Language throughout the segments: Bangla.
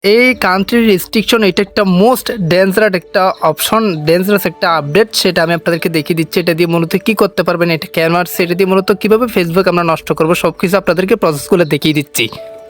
এই কান্ট্রি রেস্ট্রিকশন এটা একটা মোস্ট ডেঞ্জারাস একটা অপশন, ডেঞ্জারাস একটা আপডেট, সেটা আমি আপনাদেরকে দেখিয়ে দিচ্ছি। এটা দিয়ে মূলত কি করতে পারবেন, এটা কেন আর সেটা দিয়ে মূলত কিভাবে ফেসবুক আমরা নষ্ট করবো সবকিছু আপনাদেরকে প্রসেসগুলো দেখিয়ে দিচ্ছি।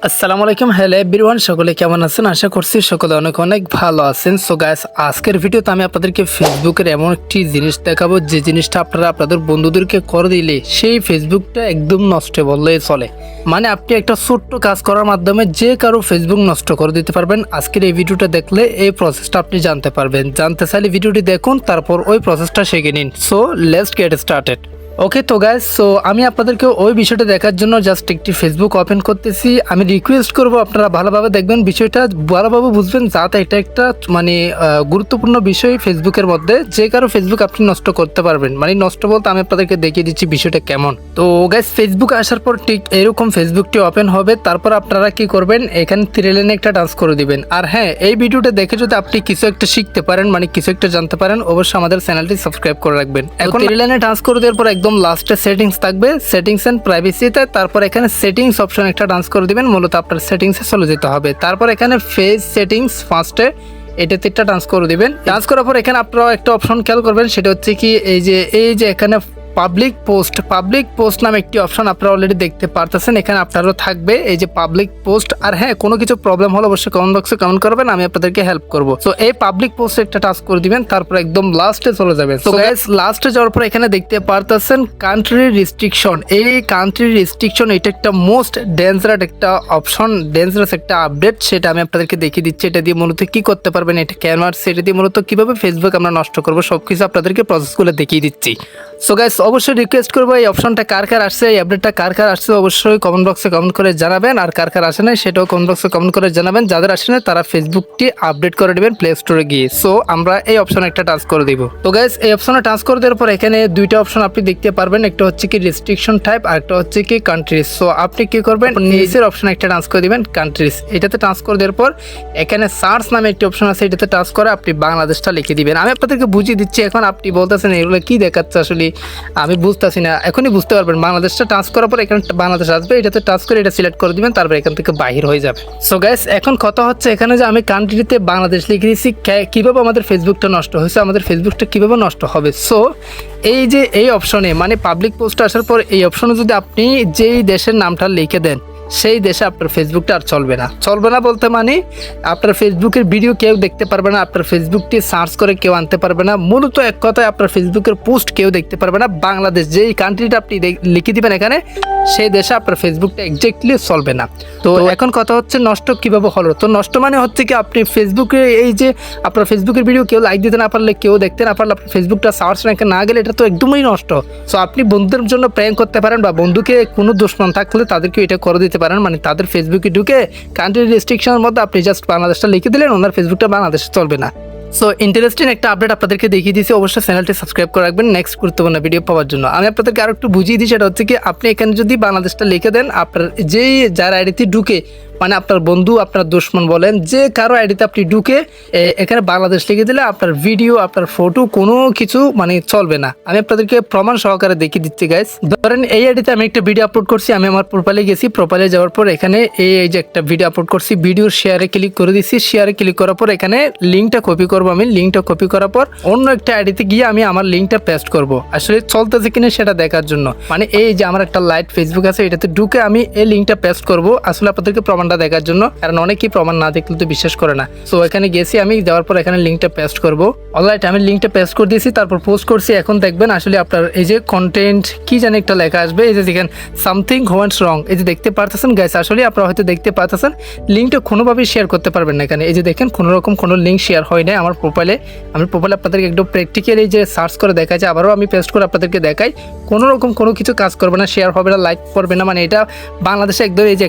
আসসালামু আলাইকুম, হ্যালো এভরিওয়ান, সকলে কেমন আছেন? আশা করছি সকলে অনেক অনেক ভালো আছেন। সো গাইস, আজকের ভিডিওতে আমি আপনাদেরকে ফেসবুকের এমন একটি জিনিস দেখাবো যে জিনিসটা আপনারা আপনাদের বন্ধুদেরকে করে দিলে সেই ফেসবুকটা একদম নষ্ট বললেই চলে। মানে আপনি একটা ছোট্ট কাজ করার মাধ্যমে যে কারো ফেসবুক নষ্ট করে দিতে পারবেন। আজকের এই ভিডিওটা দেখলে এই প্রসেসটা আপনি জানতে পারবেন। জানতে চাইলে ভিডিওটি দেখুন, তারপর ওই প্রসেসটা শিখে নিন। So let's get started. Okay তো গাইস, সো আমি আপনাদেরকে ওই বিষয়টা দেখার জন্য জাস্ট একটি ফেসবুক ওপেন করতেছি। আমি রিকোয়েস্ট করব আপনারা ভালোভাবে দেখবেন, বিষয়টা ভালোভাবে বুঝবেন, যাতে এটা একটা মানে গুরুত্বপূর্ণ বিষয় ফেসবুকের মধ্যে। যে কারো ফেসবুক আপনি নষ্ট করতে পারবেন, মানে নষ্ট বলতে আমি আপনাদেরকে দেখিয়ে দিচ্ছি বিষয়টা কেমন। তো গাইস, ফেসবুক আসার পর ঠিক এরকম ফেসবুকটি ওপেন হবে। তারপর আপনারা কি করবেন, এখানে 3 লাইনে একটা টাচ করে দিবেন। আর হ্যাঁ, এই ভিডিওটা দেখে যদি আপনি কিছু একটা শিখতে পারেন, মানে কিছু একটা জানতে পারেন, অবশ্যই আমাদের চ্যানেলটি সাবস্ক্রাইব করে রাখবেন। এখন 3 লাইনে টাচ করে দেওয়ার পর একদম লাস্টে সেটিংস থাকবে, সেটিংস এন্ড প্রাইভেসিতে। তারপর এখানে সেটিংস অপশন একটা ডান্স করে দিবেন। মূলত আপনার সেটিংসে চলে যেতে হবে। তারপর এখানে ফেস সেটিংস ফার্স্টে এটাতে একটা ডান্স করে দিবেন। ডান্স করার পর এখানে আপনারা একটা অপশন খেয়াল করবেন, সেটা হচ্ছে কি এই যে এখানে পাবলিক পোস্ট নামে একটি অপশন আপনারা অলরেডি দেখতে পারতেছেন। এখানে আপনারও থাকবে এই যে পাবলিক পোস্ট। আর হ্যাঁ, কোনো কিছু প্রবলেম হলে অবশ্যই কমেন্ট বক্সে কমেন্ট করবেন, আমি আপনাদেরকে হেল্প করব। সো এই পাবলিক পোস্টে একটা টাচ করে দিবেন, তারপর একদম লাস্টে চলে যাবেন। সো গাইস, লাস্টে যাওয়ার পর এখানে দেখতে পারতেছেন কান্ট্রি রেস্ট্রিকশন। এই কান্ট্রি রেস্ট্রিকশন এটা একটা মোস্ট ডেঞ্জারাস একটা অপশন, ডেঞ্জারাস একটা আপডেট, সেটা আমি আপনাদেরকে দেখিয়ে দিচ্ছি। এটা দিয়ে মূলত কি করতে পারবেন, এটা কেন আর সেটা দিয়ে মূলত কিভাবে ফেসবুক আমরা নষ্ট করবো সবকিছু আপনাদেরকে প্রসেসগুলো দেখিয়ে দিচ্ছি। সো গাইস, অবশ্যই রিকোয়েস্ট করবো এই অপশনটা কার আসছে, এই আপডেটটা কার আসছে অবশ্যই কমেন্ট বক্সে কমেন্ট করে জানাবেন। আর কার আসে না সেটাও কমেন্ট বক্সে কমেন্ট করে জানাবেন। যাদের আসে না তারা ফেসবুকটি আপডেট করে নেবেন প্লে স্টোরে গিয়ে। সো আমরা এই অপশনে একটা টাচ করে দিব। তো গাইস, এই অপশনে টাচ করে দেওয়ার পর এখানে দুইটা অপশন আপনি দেখতে পারবেন, একটা হচ্ছে কি রেস্ট্রিকশন টাইপ আর একটা হচ্ছে কি কান্ট্রিজ। সো আপনি কি করবেন, নিচের অপশনে একটা টাচ করে দিবেন কান্ট্রিজ। এটাতে টাচ করে দেওয়ার পর এখানে সার্চ নামে একটি অপশন আছে, এটাতে টাচ করে আপনি বাংলাদেশটা লিখে দিবেন। আমি আপনাদেরকে বুঝিয়ে দিচ্ছি। এখন আপনি বলতেছেন এগুলো কি দেখাচ্ছে, আসলে আমি বুঝতেছি না। এখনই বুঝতে পারবেন। বাংলাদেশটা টাচ করার পর এখানে বাংলাদেশ আসবে, এটাতে টাচ করে এটা সিলেক্ট করে দিবেন, তারপর এখান থেকে বাহির হয়ে যাবে। সো গাইস, এখন কথা হচ্ছে এখানে যে আমি কান্ট্রিতে বাংলাদেশ লিখে দিয়েছি, কিভাবে আমাদের ফেসবুকটা নষ্ট হয়েছে, আমাদের ফেসবুকটা কিভাবে নষ্ট হবে। সো এই যে এই অপশনে মানে পাবলিক পোস্ট আসার পর এই অপশনে যদি আপনি যেই দেশের নামটা লিখে দেন, সেই দেশে আপনার ফেসবুকটা আর চলবে না বলতে মানে আপনার ফেসবুকের ভিডিও কেউ দেখতে পারবে না, আপনার ফেসবুকটি সার্চ করে কেউ আনতে পারবে না। মূলত এক কথায় আপনার ফেসবুকের পোস্ট কেউ দেখতে পারবে না। বাংলাদেশ যেই কান্ট্রিটা আপনি লিখে দিবেন এখানে, সেই দেশে আপনার ফেসবুকটা এক্স্যাক্টলি চলবে না। তো এখন কথা হচ্ছে নষ্ট কিভাবে হলো। তো নষ্ট মানে হচ্ছে কি, আপনি ফেসবুকে এই যে আপনার ফেসবুকের ভিডিও কেউ লাইক দিতে না পারলে, কেউ দেখতে না পারলে, আপনার ফেসবুকটা সার্চ র্যাঙ্কে না গেলে এটা তো একদমই নষ্ট। সো আপনি বন্ধুদের জন্য প্র্যাঙ্ক করতে পারেন, বা বন্ধুকে কোনো দুশ্মন থাকলে তাদেরকে এটা করে দিতে পারেন। মানে তাদের ফেসবুকে ঢুকে কান্ট্রি রেস্ট্রিকশনের মধ্যে আপনি জাস্ট বাংলাদেশটা লিখে দিলেন, ওনার ফেসবুকটা বাংলাদেশে চলবে না। সো ইন্টারেস্টিং একটা আপডেট আপনাদেরকে দেখিয়ে দিয়েছি। অবশ্যই চ্যানেলটি সাবস্ক্রাইব করে রাখবেন নেক্সট গুরুত্বপূর্ণ ভিডিও পাওয়ার জন্য। আমি আপনাদেরকে আরো একটু বুঝিয়ে দিই, সেটা হচ্ছে কি আপনি এখানে যদি বাংলাদেশটা লিখে দেন, আপনার যেই যার আইডিতে ঢুকে, মানে আপনার বন্ধু, আপনার দুশ্মন বলেন, যে কারো আইডিতে আপনি ঢুকে এখানে বাংলাদেশ লিখে দিলে আপনার ভিডিও, আপনার ফটো কোনো কিছু মানে চলবে না। আমি আপনাদেরকে প্রমাণ সহকারে দেখিয়ে দিচ্ছি গাইস। ধরেন এই আইডিতে আমি একটা ভিডিও আপলোড করছি, আমি আমার প্রোফাইলে গেছি, প্রোফাইলে যাওয়ার পর এখানে এই যে একটা ভিডিও আপলোড করছি, ভিডিওর শেয়ারে ক্লিক করে দিচ্ছি। শেয়ারে ক্লিক করার পর এখানে লিঙ্কটা কপি করবো। আমি লিঙ্কটা কপি করার পর অন্য একটা আইডিতে গিয়ে আমি আমার লিঙ্কটা পেস্ট করব, আসলে চলতেছে কিনা সেটা দেখার জন্য। মানে এই যে আমার একটা লাইট ফেসবুক আছে, এটাতে ঢুকে আমি এই লিঙ্কটা পেস্ট করব, আসলে আপনাদেরকে প্রমাণটা দেখার জন্য, কারণ অনেকেই প্রমাণ না দেখলে তো বিশ্বাস করে না। সো এখানে গেছি, আমি যাওয়ার পর এখানে লিঙ্কটা পেস্ট করব। অলরাইট, আমি লিঙ্কটা পেস্ট করে দিয়েছি, তারপর পোস্ট করছি। এখন দেখবেন আসলে আপনার এই যে কন্টেন্ট কি জানি একটা লেখা আসবে, এই যে দেখেন সামথিং ওয়েন্ট রং, এই যে দেখতে পারতেছেন গাইস। আসলে আপনারা হয়তো দেখতে পারতেছেন লিঙ্কটা কোনোভাবেই শেয়ার করতে পারবেন না এখানে। এই যে দেখেন কোনো রকম কোনো লিঙ্ক শেয়ার হয় না আমার প্রোফাইলে। আমি প্রোফাইলে আপনাদেরকে একদম প্র্যাকটিক্যালি যে সার্চ করে দেখাই, যে আবারও আমি পেস্ট করে আপনাদেরকে দেখাই, কোনো রকম কোনো কিছু কাজ করবে না, শেয়ার হবে না, লাইক করবে না। মানে এটা বাংলাদেশে একদম এই যে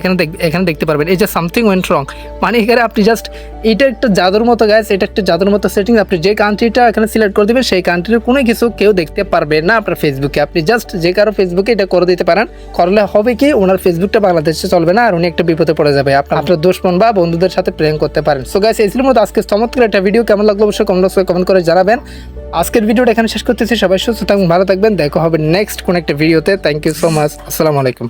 এখানে দেখতে পারবেন এই যে সামথিং ওয়েন্ট রং, মানে এখানে আপনি জাস্ট এটা একটা জাদুর মতো গাইস, এটা একটা জাদুর মতো সেটিংস। আপনি যে কান্ট্রিটা এখানে সিলেক্ট করে দেবেন, সেই কান্ট্রির কোনো কিছু কেউ দেখতে পারবে না আপনার ফেসবুকে। আপনি জাস্ট যে কারো ফেসবুকে এটা করে দিতে পারেন, করলে হবে কি ওনার ফেসবুকটা বাংলাদেশে চলবে না, আর উনি একটা বিপদে পড়ে যাবে, আপনার দুশ্মন বা বন্ধুদের সাথে প্র্যাঙ্ক করতে পারেন। সো গাইস, এই ছিল মতো আজকে চমৎকার একটা ভিডিও। কেমন লাগলো অবশ্যই কমেন্ট করে জানাবেন। আজকের ভিডিওটা এখানে শেষ করতেছি। সবাই সুস্থ থাকুন, ভালো থাকবেন। দেখা হবে নেক্সট কোন একটা ভিডিওতে। Thank you so much. আসসালামু আলাইকুম।